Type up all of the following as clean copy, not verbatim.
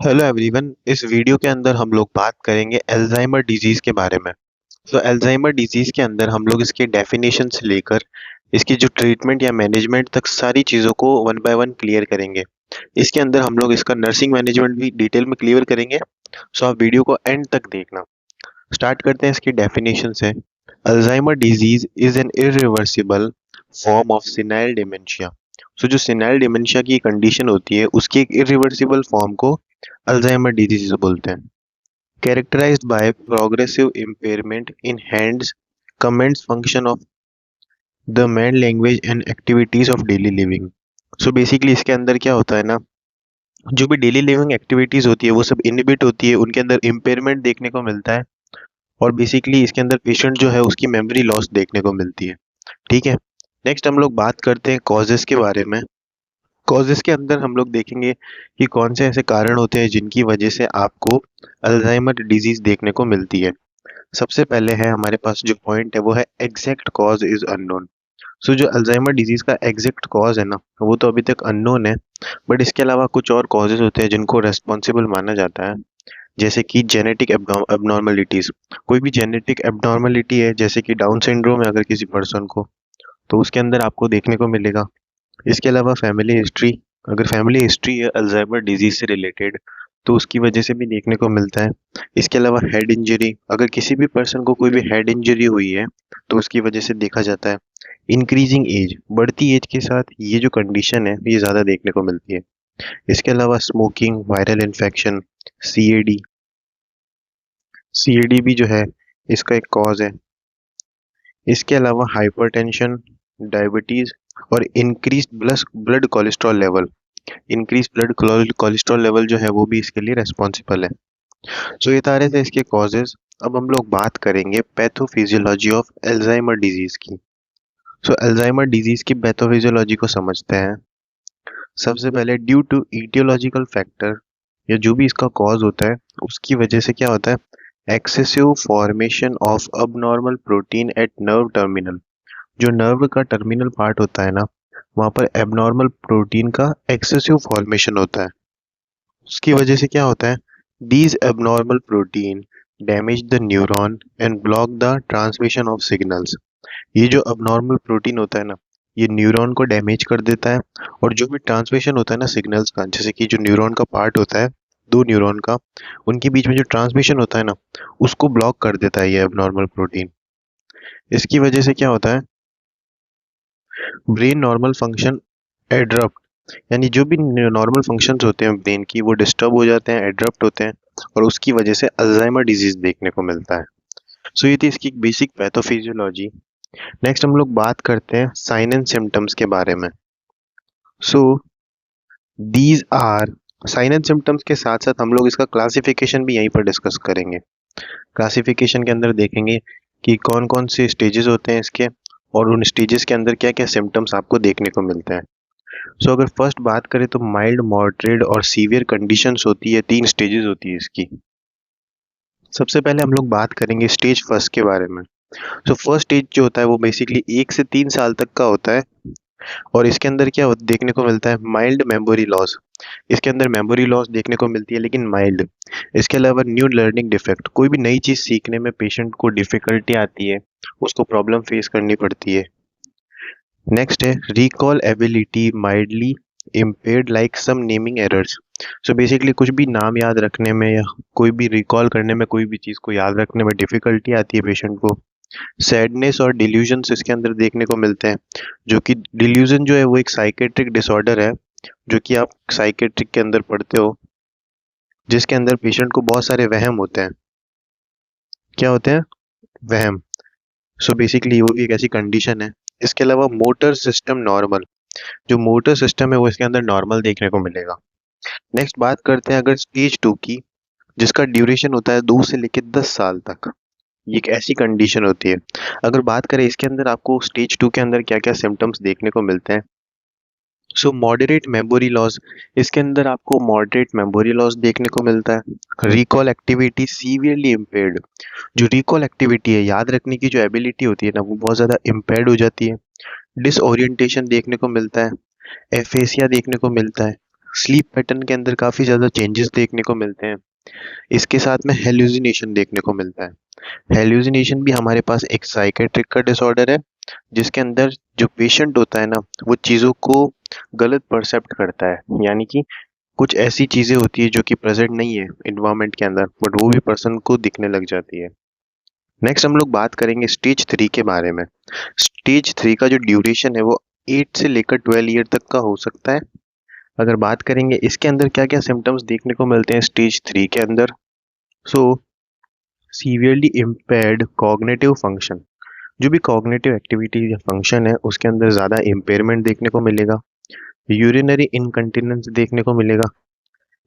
Hello everyone. इस video के अंदर हम लोग बात करेंगे अल्जाइमर डिजीज के बारे में। अल्जाइमर डिजीज के अंदर हम लोग इसके डेफिनेशन से लेकर इसकी जो ट्रीटमेंट या मैनेजमेंट तक सारी चीज़ों को वन बाय वन क्लियर करेंगे। इसके अंदर हम लोग इसका नर्सिंग मैनेजमेंट भी डिटेल में क्लियर करेंगे। आप वीडियो को एंड तक देखना। स्टार्ट करते हैं इसकी डेफिनेशन से। Alzheimer disease is an irreversible form of senile dementia. जो सिनाइल डिमेंशिया की कंडीशन होती है उसकी एक इरिवर्सिबल फॉर्म को अल्जाइमर डिजीज बोलते हैं। Characterized by progressive impairment in hands, comments function of the main language and activities of daily living. Basically इसके अंदर क्या होता है ना, जो भी डेली लिविंग एक्टिविटीज होती है वो सब इनहिबिट होती है, उनके अंदर इम्पेयरमेंट देखने को मिलता है। और बेसिकली इसके अंदर पेशेंट जो है उसकी मेमोरी लॉस देखने को मिलती है। ठीक है। नेक्स्ट हम लोग बात करते हैं कॉजेस के बारे में। कॉजेस के अंदर हम लोग देखेंगे कि कौन से ऐसे कारण होते हैं जिनकी वजह से आपको अल्जाइमर डिजीज देखने को मिलती है। सबसे पहले है हमारे पास जो पॉइंट है वो है एग्जैक्ट कॉज इज अननोन। जो अल्जाइमर डिजीज का एग्जैक्ट कॉज है ना वो तो अभी तक अननोन है। बट इसके अलावा कुछ और कॉजेज होते हैं जिनको रेस्पॉन्सिबल माना जाता है, जैसे कि जेनेटिक एबनॉर्मलिटीज। कोई भी जेनेटिक एबनॉर्मलिटी है जैसे कि डाउन सिंड्रोम है अगर किसी पर्सन को, तो उसके अंदर आपको देखने को मिलेगा। इसके अलावा फैमिली हिस्ट्री, अगर फैमिली हिस्ट्री है अल्जाइमर डिजीज से रिलेटेड तो उसकी वजह से भी देखने को मिलता है। इसके अलावा हेड इंजरी, अगर किसी भी पर्सन को कोई भी हेड इंजरी हुई है तो उसकी वजह से देखा जाता है। इंक्रीजिंग एज, बढ़ती एज के साथ ये जो कंडीशन है ये ज़्यादा देखने को मिलती है। इसके अलावा smoking, viral infection, CAD. CAD भी जो है इसका एक कॉज है। इसके अलावा हाइपरटेंशन, डायबिटीज और increase blood cholesterol level. Increase blood cholesterol level जो है वो भी इसके लिए रेस्पॉन्सिबल है। ये सारे थे इसके कॉजेज। अब हम लोग बात करेंगे पैथोफिजियोलॉजी ऑफ अल्जाइमर डिजीज की। अल्जाइमर डिजीज की पैथोफिजियोलॉजी को समझते हैं। सबसे पहले ड्यू टू ईटियोलॉजिकल फैक्टर, या जो भी इसका कॉज होता है उसकी वजह से क्या होता है, excessive formation of abnormal protein at nerve terminal. जो नर्व का टर्मिनल पार्ट होता है ना वहाँ पर एबनॉर्मल प्रोटीन का एक्सेसिव फॉर्मेशन होता है। उसकी वजह से क्या होता है, these abnormal protein damage the neuron and block the transmission of signals. ये जो अबनॉर्मल प्रोटीन होता है ना ये न्यूरॉन को डैमेज कर देता है, और जो भी ट्रांसमिशन होता है ना सिग्नल्स का, जैसे कि जो न्यूरॉन का पार्ट होता है, दो न्यूरॉन का, उनके बीच में जो ट्रांसमिशन होता है ना उसको ब्लॉक कर देता है ये एबनॉर्मल प्रोटीन। इसकी वजह से क्या होता है, ब्रेन नॉर्मल फंक्शन एड्रप्ट, यानी जो भी नॉर्मल फंक्शंस होते हैं ब्रेन की वो डिस्टर्ब हो जाते हैं, एड्रप्ट होते हैं, और उसकी वजह से अल्जाइमर डिजीज देखने को मिलता है। ये थी इसकी बेसिक पैथोफिजियोलॉजी। नेक्स्ट हम लोग बात करते हैं साइन एंड सिम्टम्स के बारे में। So these are sign and symptoms के साथ साथ हम लोग इसका क्लासिफिकेशन भी यहीं पर डिस्कस करेंगे। क्लासिफिकेशन के अंदर देखेंगे कि कौन कौन से स्टेजेस होते हैं इसके, और उन स्टेजेस के अंदर क्या क्या सिम्टम्स आपको देखने को मिलते हैं। अगर फर्स्ट बात करें तो माइल्ड, मॉडरेट और सीवियर कंडीशंस होती है, तीन स्टेजेस होती है इसकी। सबसे पहले हम लोग बात करेंगे स्टेज फर्स्ट के बारे में। फर्स्ट स्टेज जो होता है वो बेसिकली 1 से 3 साल तक का होता है, और इसके अंदर क्या देखने को मिलता है, माइल्ड मेमोरी लॉस। इसके अंदर मेमोरी लॉस देखने को मिलती है लेकिन माइल्ड। इसके अलावा न्यू लर्निंग डिफेक्ट, कोई भी नई चीज सीखने में पेशेंट को डिफिकल्टी आती है, उसको प्रॉब्लम फेस करनी पड़ती है। नेक्स्ट है recall ability mildly impaired like some naming errors. Basically कुछ भी नाम याद रखने में या कोई भी रिकॉल करने में, कोई भी चीज़ को याद रखने में डिफिकल्टी आती है पेशेंट को। सैडनेस और डिल्यूजन्स इसके अंदर देखने को मिलते हैं, जो कि डिल्यूजन जो है वो एक साइकेट्रिक डिसऑर्डर है, जो कि आप साइकेट्रिक के अंदर पढ़ते हो, जिसके अंदर पेशेंट को बहुत सारे वहम होते हैं। क्या होते हैं, वहम। बेसिकली वो एक ऐसी कंडीशन है। इसके अलावा मोटर सिस्टम नॉर्मल, जो मोटर सिस्टम है वो इसके अंदर नॉर्मल देखने को मिलेगा। नेक्स्ट बात करते हैं अगर स्टेज 2 की, जिसका ड्यूरेशन होता है 2 से लेकर 10 साल तक। ये एक ऐसी कंडीशन होती है। अगर बात करें इसके अंदर आपको स्टेज 2 के अंदर क्या क्या सिम्टम्स देखने को मिलते हैं। मॉडरेट मेमोरी लॉस, इसके अंदर आपको मॉडरेट मेमोरी लॉस देखने को मिलता है। रिकॉल एक्टिविटी सीवियरली इम्पेयर्ड, जो रिकॉल एक्टिविटी है, याद रखने की जो एबिलिटी होती है ना वो बहुत ज़्यादा इम्पेयर्ड हो जाती है। डिसओरिएंटेशन देखने को मिलता है। एफेसिया देखने को मिलता है। स्लीप पैटर्न के अंदर काफ़ी ज़्यादा चेंजेस देखने को मिलते हैं। इसके साथ में हेल्यूसिनेशन देखने को मिलता है। हेल्यूसिनेशन भी हमारे पास एक साइकेट्रिक का डिसऑर्डर है, जिसके अंदर जो पेशेंट होता है ना, वो चीज़ों को गलत परसेप्ट करता है, यानी कि कुछ ऐसी चीज़ें होती है जो कि प्रेजेंट नहीं है इन्वायरमेंट के अंदर, बट वो भी पर्सन को दिखने लग जाती है। नेक्स्ट हम लोग बात करेंगे स्टेज 3 के बारे में। स्टेज 3 का जो ड्यूरेशन है वो 8 से लेकर 12 ईयर तक का हो सकता है। अगर बात करेंगे इसके अंदर क्या क्या सिम्टम्स देखने को मिलते हैं स्टेज 3 के अंदर, सो सीवियरली इम्पेयर्ड कॉग्निटिव फंक्शन, जो भी कॉग्निटिव एक्टिविटी या फंक्शन है उसके अंदर ज़्यादा इम्पेयरमेंट देखने को मिलेगा। यूरिनरी इनकंटिनेंस देखने को मिलेगा।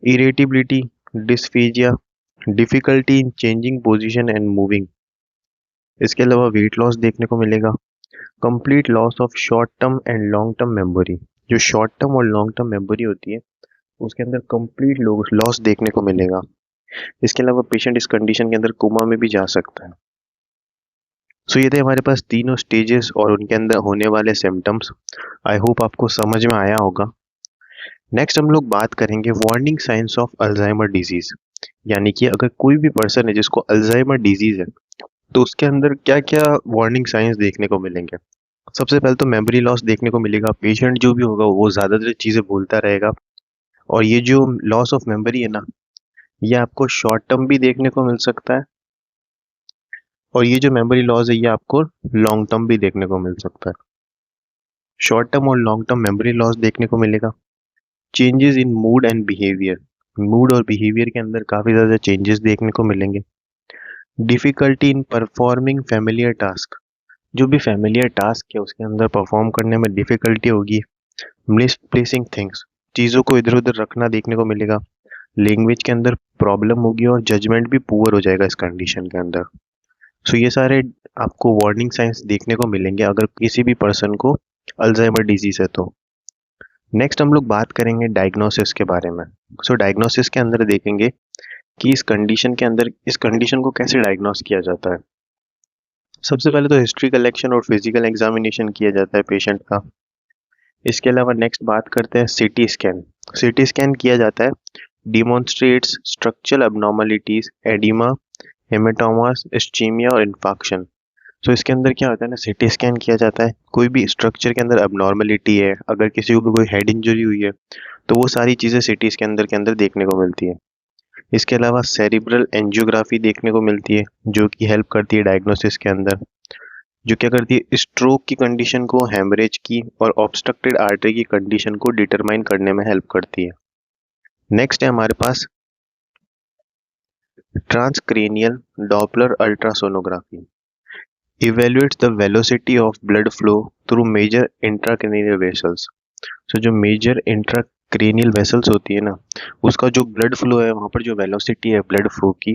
Irritability, dysphagia, difficulty in changing position and moving. इसके अलावा वेट लॉस देखने को मिलेगा। Complete loss of short term and long term memory, जो शॉर्ट टर्म और लॉन्ग टर्म मेमोरी होती है उसके अंदर कंप्लीट लॉस देखने को मिलेगा। इसके अलावा पेशेंट इस कंडीशन के अंदर कोमा में भी जा सकता है। सो ये थे हमारे पास तीनों स्टेजेस और उनके अंदर होने वाले सिम्टम्स। आई होप आपको समझ में आया होगा। नेक्स्ट हम लोग बात करेंगे warning science of Alzheimer disease, यानी कि अगर कोई भी पर्सन है जिसको अल्जाइमर डिजीज है तो उसके अंदर क्या क्या वार्निंग साइंस देखने को मिलेंगे। सबसे पहले तो मेमोरी लॉस देखने को मिलेगा। पेशेंट जो भी होगा वो ज़्यादातर चीज़ें भूलता रहेगा, और ये जो लॉस ऑफ मेमोरी है ना, ये आपको शॉर्ट टर्म भी देखने को मिल सकता है, और ये जो मेमोरी लॉस है ये आपको लॉन्ग टर्म भी देखने को मिल सकता है। शॉर्ट टर्म और लॉन्ग टर्म मेमोरी लॉस देखने को मिलेगा। Changes in mood and behaviour, mood और बिहेवियर के अंदर काफ़ी ज़्यादा चेंजेस देखने को मिलेंगे। Difficulty in performing familiar task, जो भी फैमिलियर टास्क है उसके अंदर परफॉर्म करने में डिफ़िकल्टी होगी। मिसप्लेसिंग थिंग्स, चीज़ों को इधर उधर रखना देखने को मिलेगा। लैंग्वेज के अंदर प्रॉब्लम होगी और जजमेंट भी पुअर हो जाएगा इस कंडीशन के अंदर। सो ये सारे आपको वार्निंग साइंस देखने को मिलेंगे अगर किसी भी पर्सन को अल्जाइमर डिजीज है तो। नेक्स्ट हम लोग बात करेंगे डायग्नोसिस के बारे में। सो डायग्नोसिस के अंदर देखेंगे कि इस कंडीशन के अंदर इस कंडीशन को कैसे डायग्नोस किया जाता है। सबसे पहले तो हिस्ट्री कलेक्शन और फिजिकल एग्जामिनेशन किया जाता है पेशेंट का। इसके अलावा नेक्स्ट बात करते हैं सीटी स्कैन। सीटी स्कैन किया जाता है, demonstrates structural abnormalities, oedema, haematomas, ischaemia और इन्फाक्शन। सो इसके अंदर क्या होता है ना, सीटी स्कैन किया जाता है, कोई भी स्ट्रक्चर के अंदर अबनॉर्मलिटी है, अगर किसी को भी कोई हेड इंजरी हुई है तो वो सारी चीज़ें सीटी स्कैन के अंदर देखने को मिलती है। इसके अलावा सेरिब्रल एंजियोग्राफी देखने को मिलती है जो कि हेल्प करती है डायग्नोसिस के अंदर, जो क्या करती है स्ट्रोक की कंडीशन को, हेमरेज की और ऑब्स्ट्रक्टेड आर्टरी की कंडीशन को डिटरमाइन करने में हेल्प करती है। नेक्स्ट है हमारे पास transcranial doppler ultrasonography, evaluates the velocity of blood flow through major intracranial vessels। सो जो मेजर इंट्राक्रेनियल वेसल्स होती है ना, उसका जो ब्लड फ्लो है वहाँ पर जो वेलोसिटी है ब्लड फ्लो की,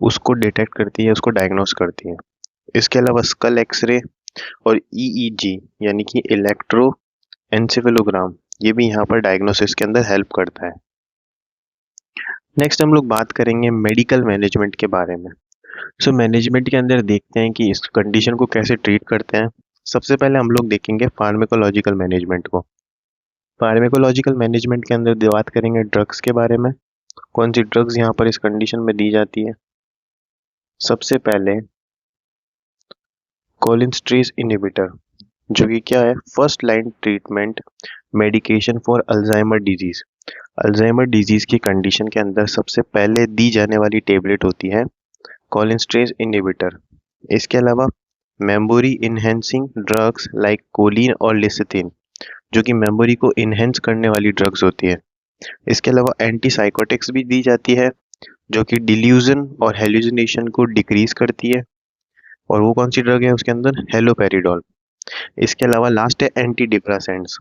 उसको डिटेक्ट करती है, उसको डायग्नोस करती है। इसके अलावा स्कल एक्सरे और ईईजी यानी कि इलेक्ट्रो एन्सेफेलोग्राम, ये भी यहाँ पर डायग्नोसिस के अंदर हेल्प करता है। नेक्स्ट हम लोग बात करेंगे मेडिकल मैनेजमेंट के बारे में। सो मैनेजमेंट के अंदर देखते हैं कि इस कंडीशन को कैसे ट्रीट करते हैं। सबसे पहले हम लोग देखेंगे फार्मेकोलॉजिकल मैनेजमेंट को। फार्मेकोलॉजिकल मैनेजमेंट के अंदर बात करेंगे ड्रग्स के बारे में, कौन सी ड्रग्स यहाँ पर इस कंडीशन में दी जाती है। सबसे पहले कोलिनस्ट्रेज इनहिबिटर, जो कि क्या है, first line treatment medication for Alzheimer disease. Alzheimer disease की कंडीशन के अंदर सबसे पहले दी जाने वाली टेबलेट होती है कोलिनस्ट्रेज इनहिबिटर। इसके अलावा memory enhancing drugs like choline और लिसिथिन, जो कि मेमोरी को इनहेंस करने वाली ड्रग्स होती है। इसके अलावा एंटीसाइकोटिक्स भी दी जाती है जो कि डिल्यूजन और हेलुसिनेशन को डिक्रीज करती है, और वो कौन सी ड्रग है उसके अंदर, हेलोपेरिडोल। इसके अलावा लास्ट है एंटी डिप्रेसेंट्स।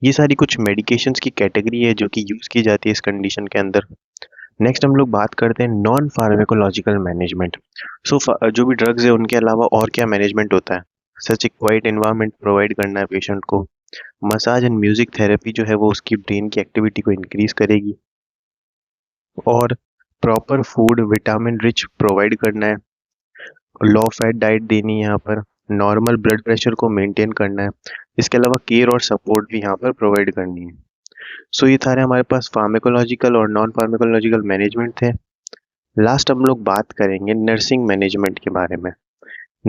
ये सारी कुछ मेडिकेशंस की कैटेगरी है जो कि यूज की जाती है इस कंडीशन के अंदर। नेक्स्ट हम लोग बात करते हैं नॉन फार्मेकोलॉजिकल मैनेजमेंट। सो जो भी ड्रग्स है उनके अलावा और क्या मैनेजमेंट होता है, सच ए क्वाइट एनवायरनमेंट प्रोवाइड करना है पेशेंट को। मसाज एंड म्यूजिक थेरेपी जो है वो उसकी ब्रेन की एक्टिविटी को इंक्रीज करेगी, और proper food vitamin rich provide करना है। लो फैट डाइट देनी है यहाँ पर, नॉर्मल ब्लड प्रेशर को मेंटेन करना है। इसके अलावा केयर और सपोर्ट भी यहाँ पर प्रोवाइड करनी है। सो ये सारे हमारे पास फार्माकोलॉजिकल और नॉन फार्माकोलॉजिकल मैनेजमेंट थे। लास्ट हम लोग बात करेंगे नर्सिंग मैनेजमेंट के बारे में।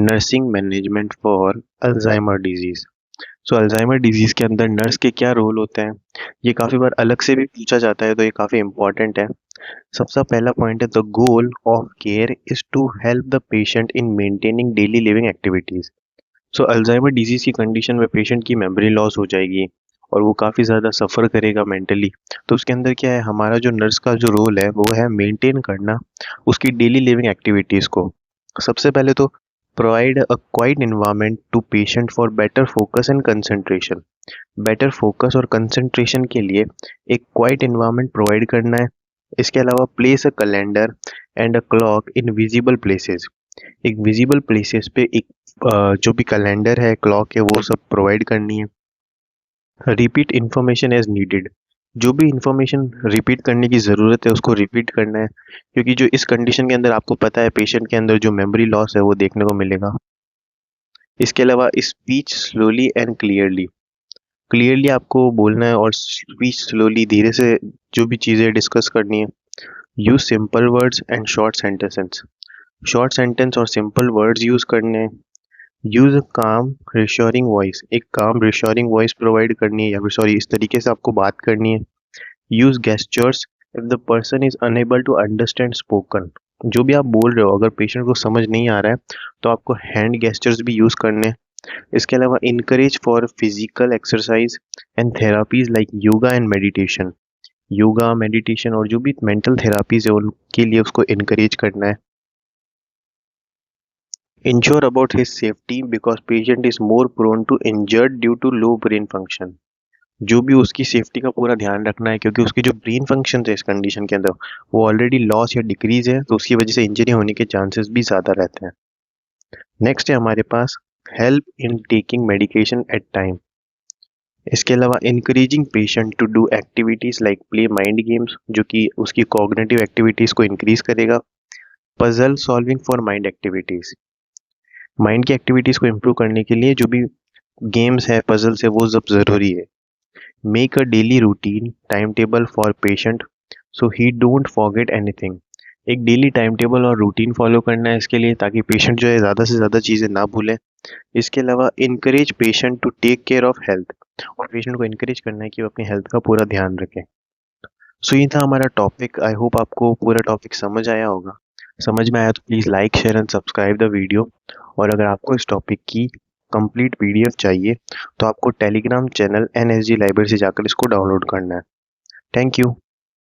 Nursing management for Alzheimer disease. So Alzheimer disease के अंदर नर्स के क्या रोल होते हैं, ये काफ़ी बार अलग से भी पूछा जाता है, तो ये काफ़ी इंपॉर्टेंट है। सबसे पहला पॉइंट है, the goal of care is to help the patient in maintaining daily living activities. So Alzheimer disease की कंडीशन में पेशेंट की मेमोरी लॉस हो जाएगी और वो काफ़ी ज़्यादा सफ़र करेगा मेंटली। तो उसके अंदर क्या है, हमारा जो नर्स का जो रोल है वो है मेंटेन करना उसकी डेली लिविंग एक्टिविटीज़ को। सबसे पहले तो provide a quiet environment to patient for better focus and concentration. Better focus और कंसंट्रेशन के लिए एक क्वाइट इन्वायरमेंट प्रोवाइड करना है। इसके अलावा place a calendar and a clock in visible places. एक विजिबल प्लेसेस पे एक जो भी कैलेंडर है, क्लॉक है, वो सब प्रोवाइड करनी है। Repeat information as needed. जो भी इंफॉर्मेशन रिपीट करने की ज़रूरत है उसको रिपीट करना है, क्योंकि जो इस कंडीशन के अंदर आपको पता है पेशेंट के अंदर जो मेमोरी लॉस है वो देखने को मिलेगा। इसके अलावा speech slowly and clearly. Clearly आपको बोलना है और स्पीच स्लोली धीरे से जो भी चीज़ें डिस्कस करनी है। Use simple words and short sentences. Short sentence और सिंपल वर्ड्स यूज करने हैं। यूज अ काम रिश्योरिंग वॉइस। एक काम रिश्योरिंग वॉइस प्रोवाइड करनी है, या फिर सॉरी इस तरीके से आपको बात करनी है। Use gestures if the person is unable to understand spoken. जो भी आप बोल रहे हो अगर पेशेंट को समझ नहीं आ रहा है तो आपको हैंड गेस्चर्स भी यूज करने हैं। इसके अलावा encourage for physical exercise and therapies like yoga and meditation. Yoga, meditation और जो भी मेंटल थेरापीज है उनके लिए उसको इनकरेज करना है। Ensure about his safety because patient is more prone to injured due to low brain function. जो भी उसकी सेफ्टी का पूरा ध्यान रखना है, क्योंकि उसकी जो ब्रेन फंक्शन है इस कंडीशन के अंदर वो ऑलरेडी लॉस या डिक्रीज है, तो उसकी वजह से इंजरी होने के चांसेस भी ज़्यादा रहते हैं। नेक्स्ट है हमारे पास help in taking medication at time. इसके अलावा encouraging patient to do activities like play mind games, जो कि उसकी कॉग्निटिव एक्टिविटीज़ को इंक्रीज करेगा। Puzzle solving for mind activities. Mind की एक्टिविटीज़ को इम्प्रूव करने के लिए जो भी गेम्स है, पजल्स है, वो सब ज़रूरी है। Make a daily routine time table for patient so he don't forget anything. एक डेली टाइम टेबल और रूटीन फॉलो करना है इसके लिए, ताकि पेशेंट जो है ज़्यादा से ज़्यादा चीज़ें ना भूलें। इसके अलावा encourage patient to take care of health. और पेशेंट को इनकरेज करना है कि वो अपनी हेल्थ का पूरा ध्यान रखें। सो ये था हमारा टॉपिक। आई होप आपको पूरा टॉपिक समझ आया होगा। समझ में आया तो please like, share and subscribe the video. और अगर आपको इस टॉपिक की कंप्लीट पीडीएफ चाहिए तो आपको टेलीग्राम चैनल NSG लाइब्रेरी से जाकर इसको डाउनलोड करना है। Thank you.